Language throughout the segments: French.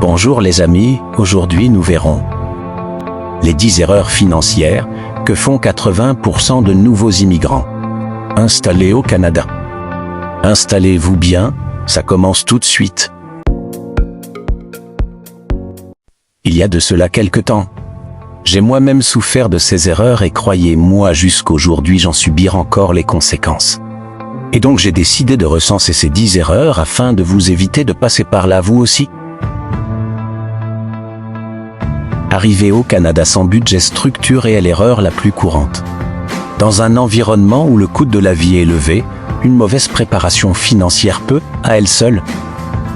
Bonjour les amis, aujourd'hui nous verrons les 10 erreurs financières que font 80% de nouveaux immigrants installés au Canada. Installez-vous bien, ça commence tout de suite. Il y a de cela quelque temps, j'ai moi-même souffert de ces erreurs et croyez-moi jusqu'aujourd'hui j'en subis encore les conséquences. Et donc j'ai décidé de recenser ces 10 erreurs afin de vous éviter de passer par là vous aussi. Arriver au Canada sans budget structuré est l'erreur la plus courante. Dans un environnement où le coût de la vie est élevé, une mauvaise préparation financière peut, à elle seule,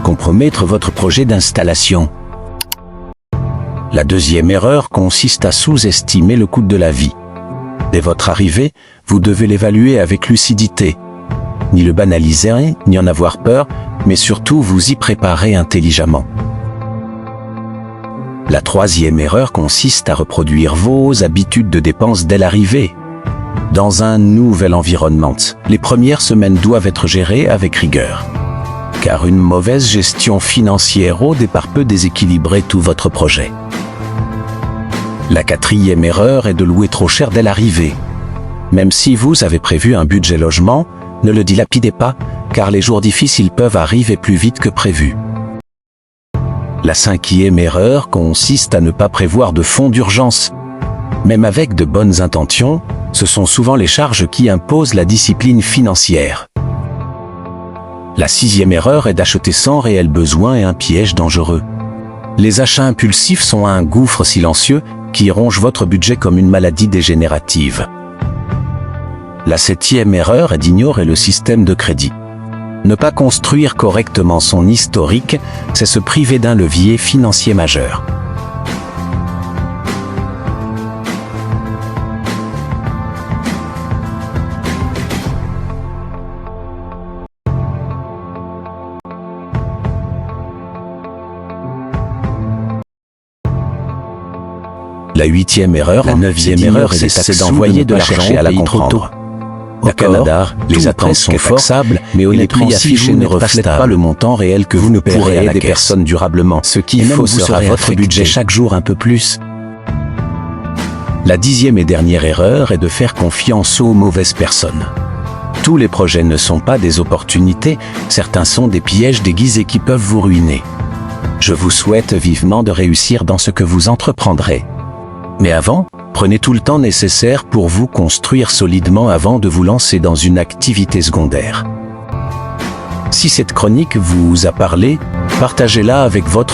compromettre votre projet d'installation. La deuxième erreur consiste à sous-estimer le coût de la vie. Dès votre arrivée, vous devez l'évaluer avec lucidité. Ni le banaliser, ni en avoir peur, mais surtout vous y préparer intelligemment. La troisième erreur consiste à reproduire vos habitudes de dépenses dès l'arrivée. Dans un nouvel environnement, les premières semaines doivent être gérées avec rigueur. Car une mauvaise gestion financière au départ peut déséquilibrer tout votre projet. La quatrième erreur est de louer trop cher dès l'arrivée. Même si vous avez prévu un budget logement, ne le dilapidez pas, car les jours difficiles peuvent arriver plus vite que prévu. La cinquième erreur consiste à ne pas prévoir de fonds d'urgence. Même avec de bonnes intentions, ce sont souvent les charges qui imposent la discipline financière. La sixième erreur est d'acheter sans réel besoin et un piège dangereux. Les achats impulsifs sont un gouffre silencieux qui ronge votre budget comme une maladie dégénérative. La septième erreur est d'ignorer le système de crédit. Ne pas construire correctement son historique, c'est se priver d'un levier financier majeur. La huitième erreur, la neuvième erreur, c'est d'envoyer de l'argent à la comprendre. Au Canada, les attentes sont taxables, mais honnêtement, si vous ne reflètent pas le montant réel que vous ne paierez à des personnes durablement, ce qu'il faut sera votre budget chaque jour un peu plus. La dixième et dernière erreur est de faire confiance aux mauvaises personnes. Tous les projets ne sont pas des opportunités, certains sont des pièges déguisés qui peuvent vous ruiner. Je vous souhaite vivement de réussir dans ce que vous entreprendrez. Mais avant, prenez tout le temps nécessaire pour vous construire solidement avant de vous lancer dans une activité secondaire. Si cette chronique vous a parlé, partagez-la avec votre